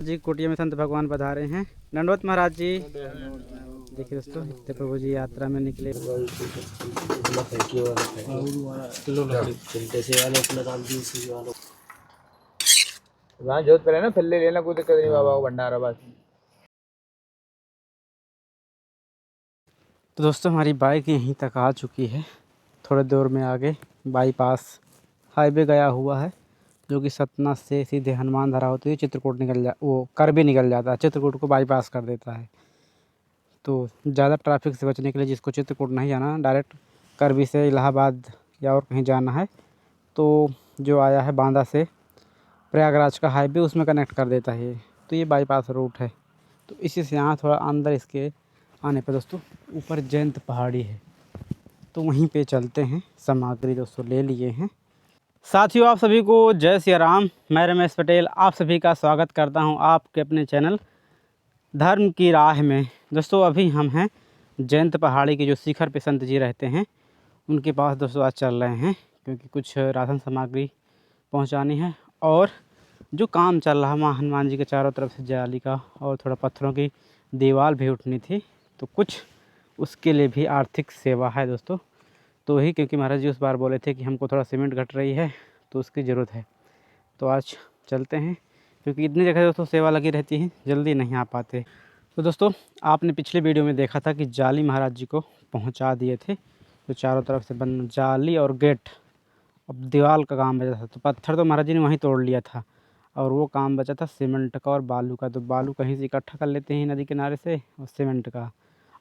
जी कुटिया में संत भगवान पधारे हैं। दंडवत महाराज जी। देखिए दोस्तों, इतने प्रभु जी यात्रा में निकले। जोत पहले ना फल्ले लेना, कोई दिक्कत नहीं बाबा को भंडारा बस। तो दोस्तों हमारी बाइक यहीं तक आ चुकी है। थोड़े दूर में आगे बाईपास हाईवे गया हुआ है, जो कि सतना से सीधे हनुमान धरा होती है, चित्रकूट निकल जा वो कर भी निकल जाता है, चित्रकूट को बाईपास कर देता है। तो ज़्यादा ट्रैफिक से बचने के लिए जिसको चित्रकूट नहीं जाना, डायरेक्ट करबी से इलाहाबाद या और कहीं जाना है, तो जो आया है बांदा से प्रयागराज का हाईवे, उसमें कनेक्ट कर देता है। तो ये बाईपास रूट है। तो इसी से यहाँ थोड़ा अंदर इसके आने पर दोस्तों ऊपर जयंत पहाड़ी है, तो वहीं पे चलते हैं। सामग्री दोस्तों ले लिए हैं। साथियों आप सभी को जय सिया राम। मैं रमेश पटेल आप सभी का स्वागत करता हूं आपके अपने चैनल धर्म की राह में। दोस्तों अभी हम हैं जयंत पहाड़ी के जो शिखर पे संत जी रहते हैं, उनके पास दोस्तों आज चल रहे हैं, क्योंकि कुछ राशन सामग्री पहुंचानी है और जो काम चल रहा है वहाँ हनुमान जी के चारों तरफ से जाली का और थोड़ा पत्थरों की दीवार भी उठनी थी, तो कुछ उसके लिए भी आर्थिक सेवा है दोस्तों। तो वही, क्योंकि महाराज जी उस बार बोले थे कि हमको थोड़ा सीमेंट घट रही है तो उसकी ज़रूरत है, तो आज चलते हैं। क्योंकि इतनी जगह दोस्तों सेवा लगी रहती है, जल्दी नहीं आ पाते। तो दोस्तों आपने पिछले वीडियो में देखा था कि जाली महाराज जी को पहुंचा दिए थे, तो चारों तरफ से बंद जाली और गेट। अब दीवार का काम बचा था, तो पत्थर तो महाराज जी ने वहीं तोड़ लिया था और वो काम बचा था सीमेंट का और बालू का। तो बालू कहीं से इकट्ठा कर लेते हैं नदी किनारे से, और सीमेंट का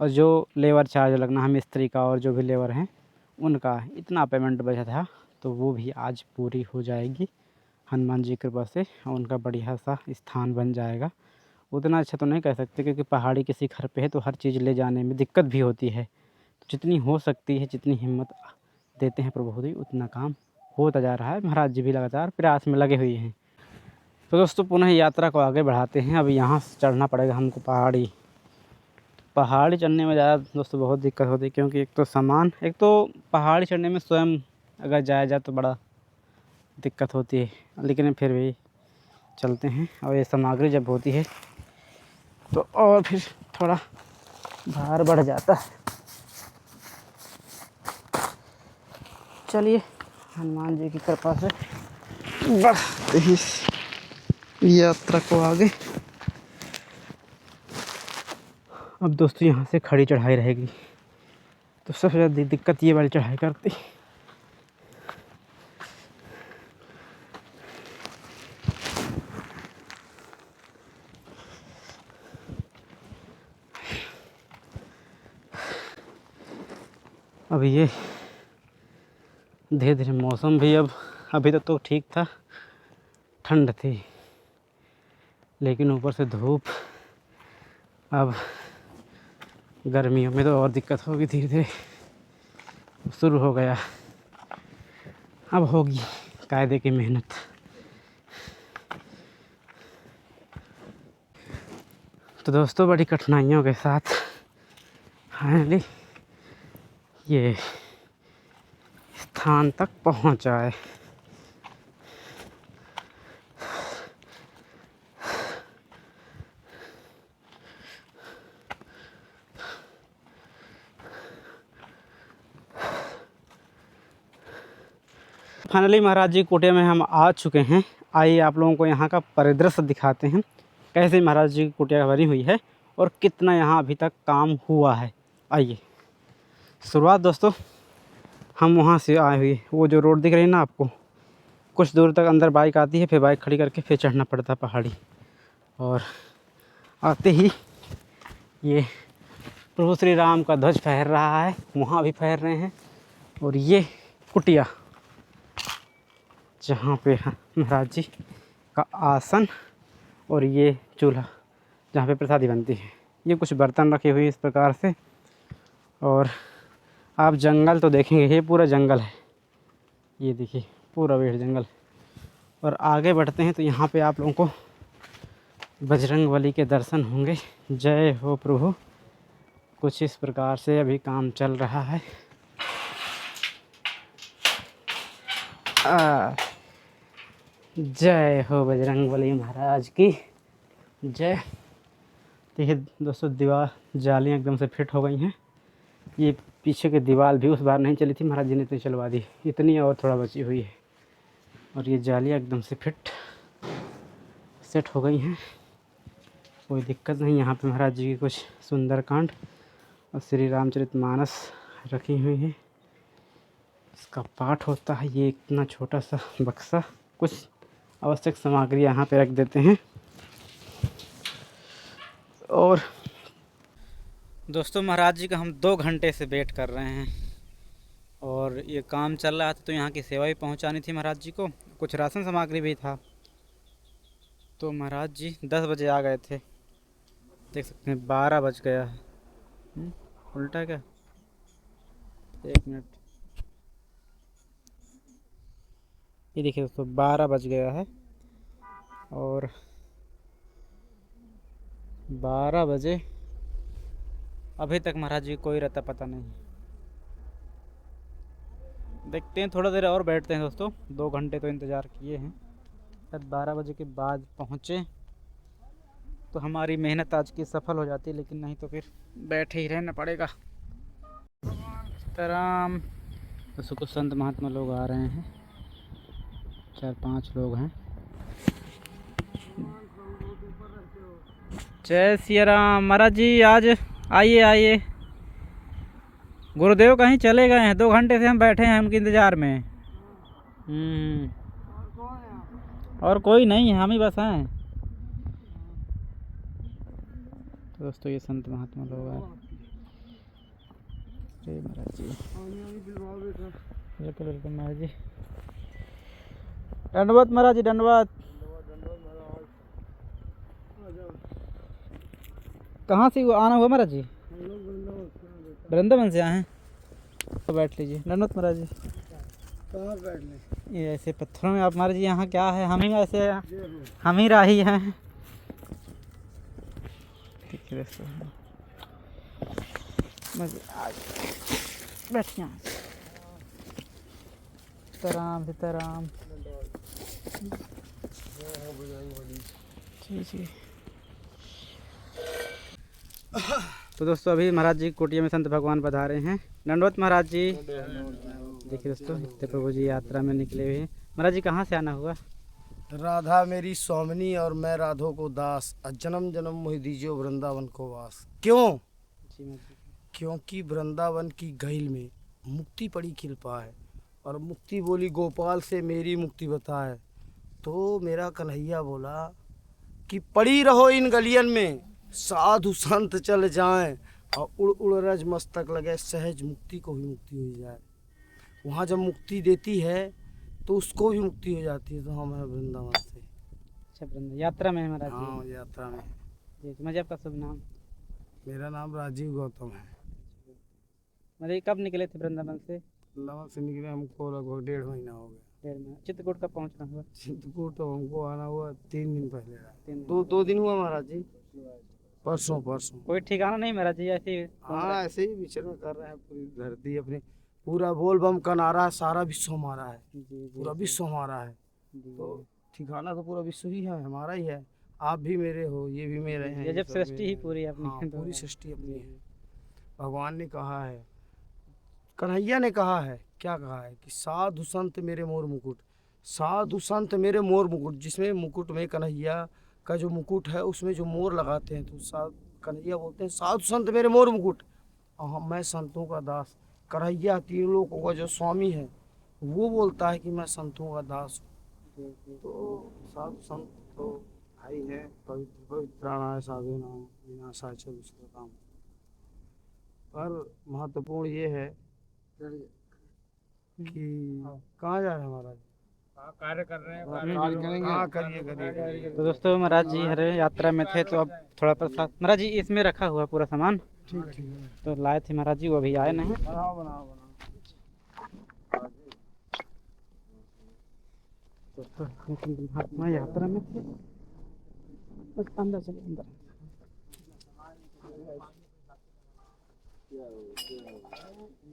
और जो लेबर चार्ज लगना है मिस्त्री का और जो भी लेबर हैं उनका, इतना पेमेंट बचा था, तो वो भी आज पूरी हो जाएगी हनुमान जी की कृपा से, और उनका बढ़िया सा स्थान बन जाएगा। उतना अच्छा तो नहीं कह सकते, क्योंकि पहाड़ी के शिखर पे है तो हर चीज़ ले जाने में दिक्कत भी होती है। तो जितनी हो सकती है, जितनी हिम्मत देते हैं प्रभु जी, उतना काम होता जा रहा है। महाराज जी भी लगातार प्रयास में लगे हुए हैं। तो दोस्तों पुनः यात्रा को आगे बढ़ाते हैं। अब यहाँ से चढ़ना पड़ेगा हमको पहाड़ी। पहाड़ी चढ़ने में ज़्यादा दोस्तों बहुत दिक्कत होती है, क्योंकि एक तो पहाड़ी चढ़ने में स्वयं अगर जाया जाए तो बड़ा दिक्कत होती है, लेकिन फिर भी चलते हैं। और ये सामग्री जब होती है तो और फिर थोड़ा भार बढ़ जाता है। चलिए हनुमान जी की कृपा से बढ़ते हैं यात्रा को आगे। अब दोस्तों यहाँ से खड़ी चढ़ाई रहेगी, तो सबसे ज़्यादा दिक्कत ये वाली चढ़ाई करती। अब ये धीरे धीरे मौसम भी अब अभी तक तो ठीक था, ठंड थी, लेकिन ऊपर से धूप। अब गर्मियों में तो और दिक्कत होगी, धीरे धीरे शुरू हो गया। अब होगी कायदे की मेहनत। तो दोस्तों बड़ी कठिनाइयों के साथ फाइनली ये स्थान तक पहुंचा है। फाइनली महाराज जी कुटिया में हम आ चुके हैं। आइए आप लोगों को यहाँ का परिदृश्य दिखाते हैं, कैसे महाराज जी की कुटिया बनी हुई है और कितना यहाँ अभी तक काम हुआ है। आइए शुरुआत दोस्तों हम वहाँ से आए हुए, वो जो रोड दिख रही है ना आपको, कुछ दूर तक अंदर बाइक आती है, फिर बाइक खड़ी करके फिर चढ़ना पड़ता है पहाड़ी। और आते ही ये प्रभु श्री राम का ध्वज फहर रहा है, वहाँ भी फहर रहे हैं। और ये कुटिया जहाँ पे महाराज जी का आसन और ये चूल्हा जहाँ पे प्रसादी बनती है, ये कुछ बर्तन रखे हुए इस प्रकार से। और आप जंगल तो देखेंगे, ये पूरा जंगल है, ये देखिए पूरा वेड़ जंगल। और आगे बढ़ते हैं तो यहाँ पे आप लोगों को बजरंगबली के दर्शन होंगे। जय हो प्रभु। कुछ इस प्रकार से अभी काम चल रहा है। जय हो बजरंगबली महाराज की। जय। देखिए दोस्तों, दीवार जालियाँ एकदम से फिट हो गई हैं। ये पीछे की दीवार भी उस बार नहीं चली थी, महाराज जी ने तो चलवा दी, इतनी और थोड़ा बची हुई है। और ये जालियाँ एकदम से फिट सेट हो गई हैं, कोई दिक्कत नहीं। यहाँ पे महाराज जी की कुछ सुंदरकांड और श्री रामचरितमानस रखी हुई है, इसका पाठ होता है। ये इतना छोटा सा बक्सा, कुछ आवश्यक सामग्री यहाँ पे रख देते हैं। और दोस्तों, महाराज जी का हम 2 घंटे से वेट कर रहे हैं और ये काम चल रहा था, तो यहाँ की सेवा भी पहुँचानी थी महाराज जी को, कुछ राशन सामग्री भी था। तो महाराज जी 10 बजे आ गए थे, देख सकते हैं 12 बज गया है। उल्टा है क्या? 1 मिनट, ये देखिए दोस्तों 12 बज गया है और 12 बजे अभी तक महाराज जी कोई रहता पता नहीं। देखते हैं, थोड़ा देर और बैठते हैं दोस्तों, 2 घंटे तो इंतज़ार किए हैं, शायद 12 बजे के बाद पहुँचे तो हमारी मेहनत आज की सफल हो जाती, लेकिन नहीं तो फिर बैठे ही रहना पड़ेगा। तराम दोस्तों, कुछ संत महात्मा लोग आ रहे हैं, 4-5 लोग हैं। जय सिया राम। महाराज जी आज आइए आइए, गुरुदेव कहीं चले गए हैं, 2 घंटे से हम बैठे हैं उनके इंतज़ार में। और कोई नहीं है, हम ही बस हैं। तो दोस्तों ये संत महात्मा लोग हैं। जय महाराज जी, बिल्कुल बिल्कुल महाराज जी। दंडवत महाराज जी, दंडवत। कहाँ से आना हुआ महाराज जी? वृंदावन से आए हैं, तो बैठ लीजिए। दंडवत महाराज जी। कहाँ बैठ ले? ये ऐसे पत्थरों में आप महाराज जी, यहाँ क्या है, हम ही ऐसे, हम ही राही हैं। ठीक है दोस्तों, बैठिए। सीताराम सीताराम। जी जी। तो दोस्तों अभी महाराज जी कुटिया में संत भगवान पधारे हैं। दंडवत महाराज जी। देखिए दोस्तों, इतने प्रभु जी यात्रा में निकले हुए हैं। महाराज जी कहाँ से आना हुआ? राधा मेरी स्वामिनी और मैं राधो को दास, जन्म जन्म मोहि दीजियो वृंदावन को वास। क्यों? क्योंकि वृंदावन की गईल में मुक्ति पड़ी कृपा है, और मुक्ति बोली गोपाल से मेरी मुक्ति बताए। तो मेरा कन्हैया बोला कि पड़ी रहो इन गलियन में, साधु संत चल जाएं, और उड़ उड़ रज मस्तक लगे, सहज मुक्ति को भी मुक्ति हो जाए। वहाँ जब मुक्ति देती है तो उसको भी मुक्ति हो जाती है। तो हम हैं वृंदावन से। अच्छा, वृंदावन यात्रा में है महाराज जी? हाँ, यात्रा में। जी, मुझे आपका शुभ नाम? मेरा नाम राजीव गौतम है। मतलब कब निकले थे वृंदावन से? वृंदावन से निकले हमको लगभग 1.5 महीना हो गया। 1.5 महीना। चित्रकूट कब पहुँचना हुआ? चित्रकूट तो हमको आना हुआ 3 दिन पहले। 3 दो दिन हुआ महाराज जी। परसों। कोई ठिकाना नहीं महाराज जी, ऐसे ही? हाँ, ऐसे ही विचरण कर रहे हैं। पूरी धरती अपनी, पूरा बोल बम का नारा, सारा विश्व हमारा है। जी पूरा विश्व हमारा है। तो ठिकाना तो पूरा विश्व ही है, हमारा ही है। आप भी मेरे हो, ये भी मेरे हैं। ये जब सृष्टि ही पूरी अपनी। हाँ, पूरी सृष्टि अपनी है। भगवान ने कहा है, कन्हैया ने कहा है, क्या कहा है कि साधु संत मेरे मोर मुकुट, साधु संत मेरे मोर मुकुट। जिसमें मुकुट में कन्हैया का जो मुकुट है, उसमें जो मोर लगाते हैं, तो कन्हैया बोलते हैं साधु संत मेरे मोर मुकुट। और मैं संतों का दास। कन्हैया 3 लोगों का जो स्वामी है, वो बोलता है कि मैं संतों का दास हूँ। तो साधु संत तो भाई है, पवित्र पवित्राणाय साधु नाम विनाशाय च दुष्कृताम्। पर महत्वपूर्ण ये है कि कहाँ जा रहे हैं महाराज? कार्य कर रहे हैं। हाँ, करिए। तो दोस्तों महाराज जी हरे यात्रा में थे, तो अब थोड़ा प्रसाद महाराज जी इसमें रखा हुआ पूरा सामान। ठीक। तो लाए थे महाराज जी, वो अभी आए नहीं। बनाओ। महात्मा यात्रा में थे, बस अंदर चले अंदर।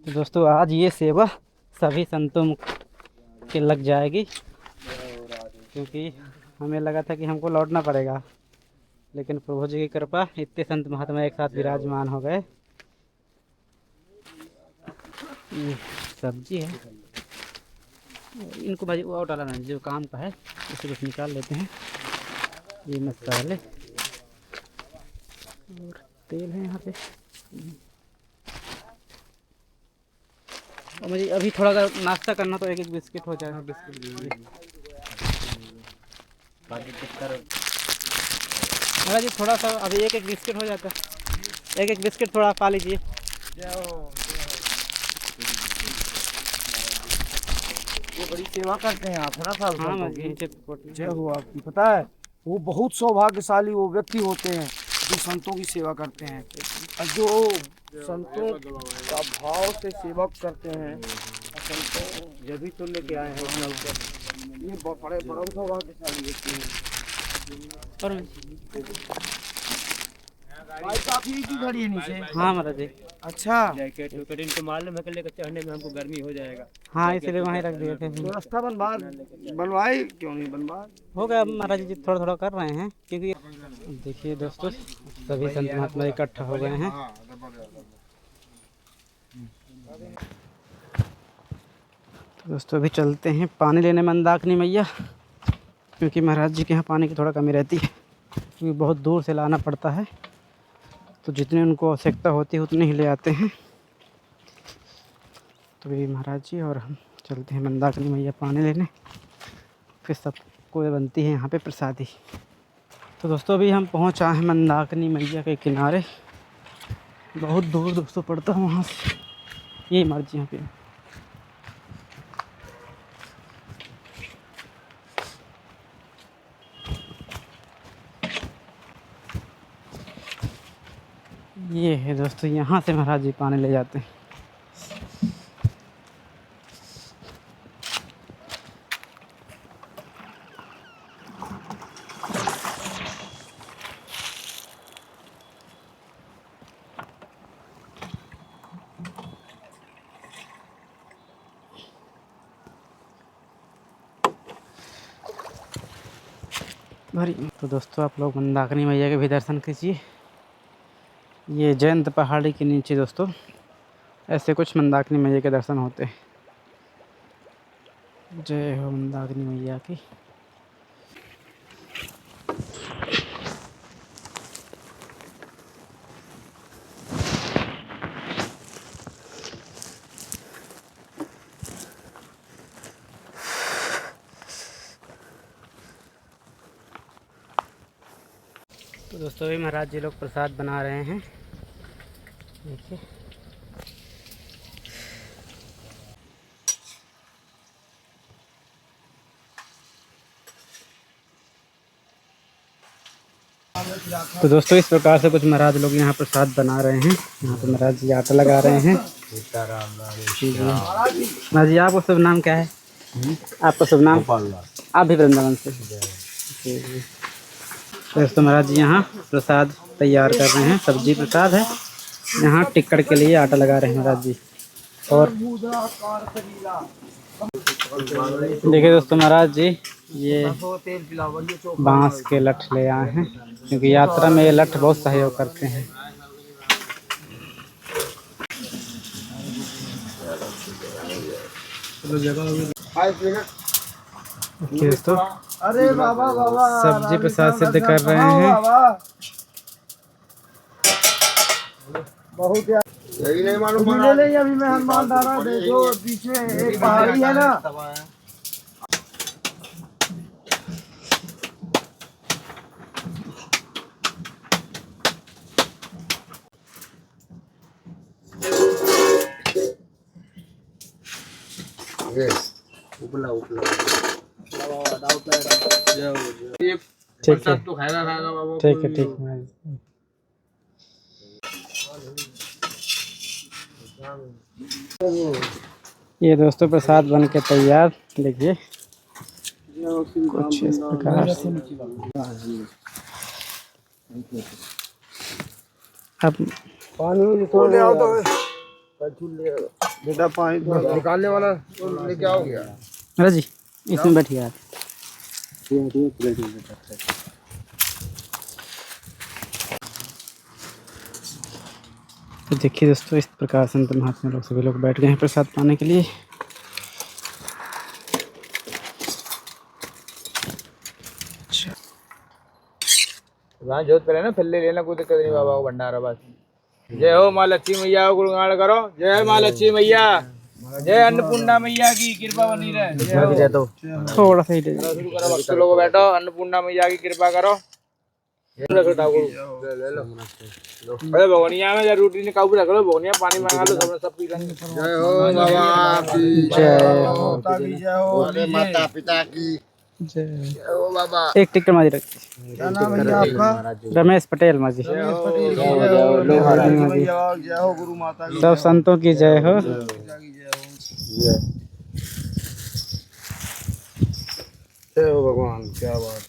तो दोस्तों आज ये सेवा सभी संतों के लग जाएगी, क्योंकि हमें लगा था कि हमको लौटना पड़ेगा, लेकिन प्रभु जी की कृपा, इतने संत महात्मा एक साथ विराजमान हो गए। ये सब्जी है, इनको भाजी वो डाला ना जो काम का है, इसे कुछ निकाल लेते हैं। ये मसाले और तेल है यहाँ पे। और मुझे अभी थोड़ा अगर नाश्ता करना तो एक एक बिस्किट हो जाएगा। बिस्किट महाराज जी थोड़ा सा अभी एक एक बिस्किट हो जाता है, एक एक बिस्किट थोड़ा खा लीजिए। ये बड़ी सेवा करते हैं आप, है ना साहब? हाँ संतों की। मैं जय हो आपकी। पता है वो बहुत सौभाग्यशाली वो व्यक्ति होते हैं जो संतों की सेवा करते हैं, और जो संतों का भाव से सेवा करते हैं। संतों जब भी तो लेके आए हैं अपना ऊपर, ये बड़े बड़ा सौभाग्यशाली व्यक्ति हैं। और भाई काफी की घड़ी है नीचे। हाँ महाराज जी। अच्छा, जैकेट वैकेट इनको मालूम है कि लेकर चढ़ने में हमको गर्मी हो जाएगा। हाँ इसलिए वहीं रख दिए थे। तो रास्ता बनवाए क्यों नहीं बनवाए? हो गया महाराज जी, थोड़ा थोड़ा कर रहे हैं क्योंकि देखिए दोस्तों सभी संत महात्मा इकट्ठा हो गए हैं। तो दोस्तों अभी चलते हैं पानी लेने मंदाकिनी मैया, क्योंकि महाराज जी के यहाँ पानी की थोड़ा कमी रहती है, क्योंकि बहुत दूर से लाना पड़ता है। तो जितनी उनको आवश्यकता होती है उतने ही ले आते हैं। तो अभी महाराज जी और हम चलते हैं मंदाकिनी मैया पानी लेने, फिर सबको बनती है यहाँ पे प्रसादी। तो दोस्तों अभी हम पहुँच आए हैं मंदाकिनी मैया के किनारे। बहुत दूर दोस्तों पड़ता है वहाँ से, यही मर्जी यहाँ पे। ये है दोस्तों, यहाँ से महाराज जी पानी ले जाते हैं। भरी तो दोस्तों आप लोग मंदाकिनी मैया के भी दर्शन कीजिए। ये जयंत पहाड़ी के नीचे दोस्तों ऐसे कुछ मंदाकिनी मैया के दर्शन होते हैं। जय हो मंदाकिनी मैया की। तो दोस्तों भी महाराज जी लोग प्रसाद बना रहे हैं, देखिए। तो दोस्तों इस प्रकार से कुछ महाराज लोग यहाँ प्रसाद बना रहे हैं। यहाँ पे महाराज जी आटा लगा रहे हैं। महाराज जी आपका शुभ नाम क्या है? आपका शुभ नाम? आप भी वृंदावन से? दोस्तों महाराज जी यहाँ प्रसाद तैयार कर रहे हैं, सब्जी प्रसाद है। यहाँ टिक्कड़ के लिए आटा लगा रहे हैं महाराज जी। और देखिए दोस्तों महाराज जी ये बांस के लठ ले आए हैं, क्योंकि यात्रा में ये लठ बहुत सहयोग करते हैं। दोस्तों अरे बाबा बाबा सब्जी प्रसाद सिद्ध कर रहे हैं। बहुत यही नहीं मालूम नहीं। अभी मैं हनुमान धारा देखो पीछे एक पहाड़ी है ना, उपला उपला ठीक है तो खाएगा खाएगा बाबा। ठीक है ठीक है। ये दोस्तों प्रसाद बन के तैयार, देखिए कुछ इस प्रकार से। अब पानी तो ले आओ तो बेटा, पानी निकालने वाला लेके आओ गया। महाराज जी इसमें बैठिए आप। तो देखिए दोस्तों, इस प्रकार संत महात्मा लोग सभी लोग बैठ गए हैं प्रसाद पाने के लिए। वहाँ जोत पहले ना फल्ले लेना, कोई दिक्कत नहीं बाबा को भंडारा बस। जय हो माँ लक्ष्मी मैया को गुणगान करो। जय माँ लक्ष्मी मैया, जय अन्नपूर्णा मैया की कृपा बनी रहे। थोड़ा सा ही दे शुरू करो भक्त लोगों, बैठो। अन्नपूर्णा मैया की कृपा करो। ले लो अरे भगवनिया में रोटी ने काबू रख लो, भगवनिया पानी मंगा लो, सबने सब पी लेंगे। जय हो बाबा की जय हो, ताकि जय हो, माता पिता की जय। जय हो बाबा। एक टिकट माजी रख। क्या नाम है आपका? रमेश पटेल माजी। रमेश पटेल की जय हो, लोहारी की भैया जय हो, गुरु माता की सब संतों की जय हो। जय हो भगवान, क्या बात।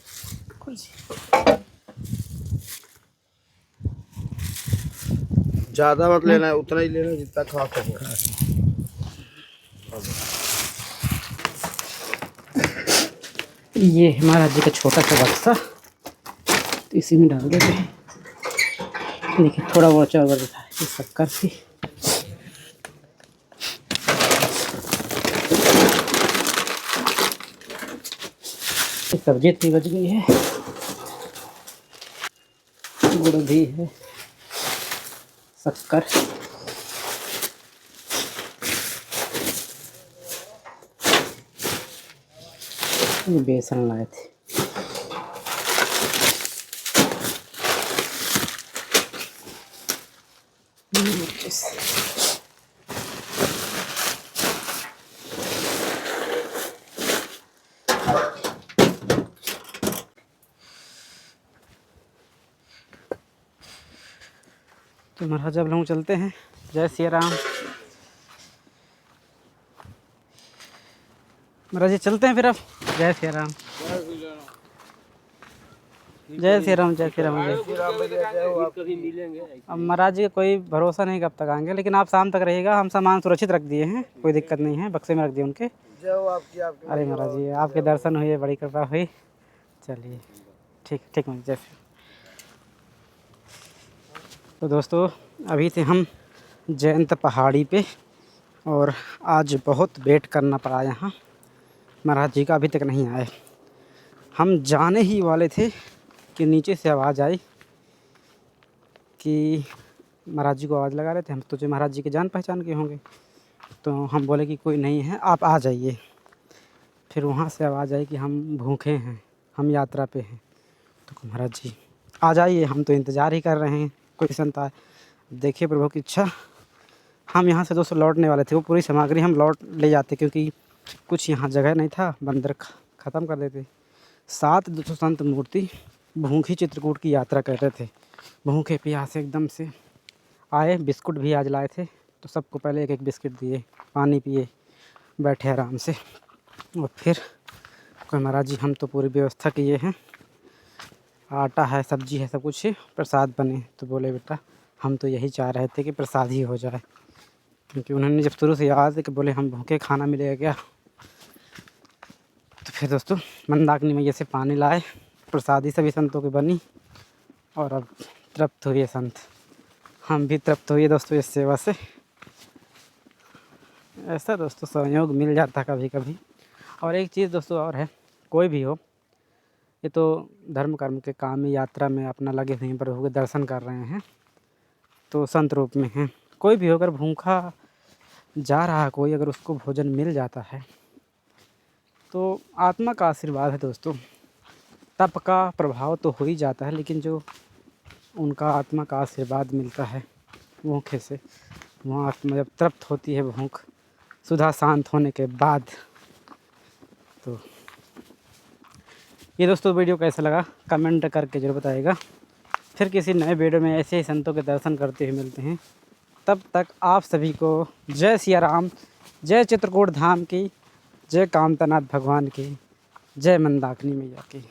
ज्यादा मत लेना है, उतना ही लेना जितना खा सको। ये हमारा जी का छोटा सा बक्सा, तो इसी में डाल देते हैं। देखिए थोड़ा बहुत चावल था ये शक्कर थी। सब्जी इतनी बच गई है, गुड़ भी है, शक्कर, ये बेसन लाए थे। तो महाराज अब लोग चलते हैं। जय सिया राम। महाराज जी चलते हैं फिर अब। जय सिया राम, जय श्री राम, जय श्री राम। कभी मिलेंगे। अब महाराज जी का कोई भरोसा नहीं कब तक आएंगे, लेकिन आप शाम तक रहिएगा। हम सामान सुरक्षित रख दिए हैं, कोई दिक्कत नहीं है, बक्से में रख दिए उनके। जय हो आपकी, आपकी। अरे महाराज जी आपके दर्शन हुए, बड़ी कृपा हुई। चलिए ठीक ठीक है, जय श्री। तो दोस्तों अभी थे हम जयंत पहाड़ी पे, और आज बहुत वेट करना पड़ा यहाँ। महाराज जी का अभी तक नहीं आए। हम जाने ही वाले थे कि नीचे से आवाज़ आई कि महाराज जी को आवाज़ लगा रहे थे। हम सोचे महाराज जी के जान पहचान के होंगे, तो हम बोले कि कोई नहीं है, आप आ जाइए। फिर वहाँ से आवाज़ आई कि हम भूखे हैं, हम यात्रा पे हैं। तो महाराज जी आ जाइए, हम तो इंतज़ार ही कर रहे हैं, कोई संता। देखिए प्रभु की इच्छा, हम यहाँ से दोस्तों लौटने वाले थे। वो पूरी सामग्री हम लौट ले जाते, क्योंकि कुछ यहाँ जगह नहीं था, बंदर ख़त्म कर देते। 7 200 संत मूर्ति भूखी चित्रकूट की यात्रा कर रहे थे, भूखे प्यासे एकदम से आए। बिस्कुट भी आज लाए थे, तो सबको पहले एक एक बिस्किट दिए, पानी पिए, बैठे आराम से। और फिर कोई महाराज जी हम तो पूरी व्यवस्था किए हैं, आटा है, सब्जी है, सब कुछ है, प्रसाद बने। तो बोले बेटा हम तो यही चाह रहे थे कि प्रसाद ही हो जाए, क्योंकि उन्होंने जब शुरू से याद है कि बोले हम भूखे खाना मिलेगा क्या। तो फिर दोस्तों मंदाकिनी मैया से पानी लाए, प्रसादी सभी संतों की बनी, और अब तृप्त हुए संत, हम भी तृप्त हुए दोस्तों इस सेवा से। ऐसा दोस्तों संयोग मिल जाता कभी कभी। और एक चीज़ दोस्तों और है, कोई भी हो, ये तो धर्म कर्म के काम में, यात्रा में अपना लगे हुए प्रभु के दर्शन कर रहे हैं, तो संत रूप में हैं। कोई भी हो, अगर भूखा जा रहा है कोई, अगर उसको भोजन मिल जाता है तो आत्मा का आशीर्वाद है दोस्तों। तप का प्रभाव तो हो ही जाता है, लेकिन जो उनका आत्मा का आशीर्वाद मिलता है भूखे से, वो आत्मा जब तृप्त होती है भूख सुधा शांत होने के बाद। तो ये दोस्तों वीडियो कैसा लगा कमेंट करके जरूर बताइएगा। फिर किसी नए वीडियो में ऐसे ही संतों के दर्शन करते हुए मिलते हैं। तब तक आप सभी को जय सिया राम, जय चित्रकूट धाम की, जय कामतानाथ भगवान की, जय मंदाकिनी मैया की।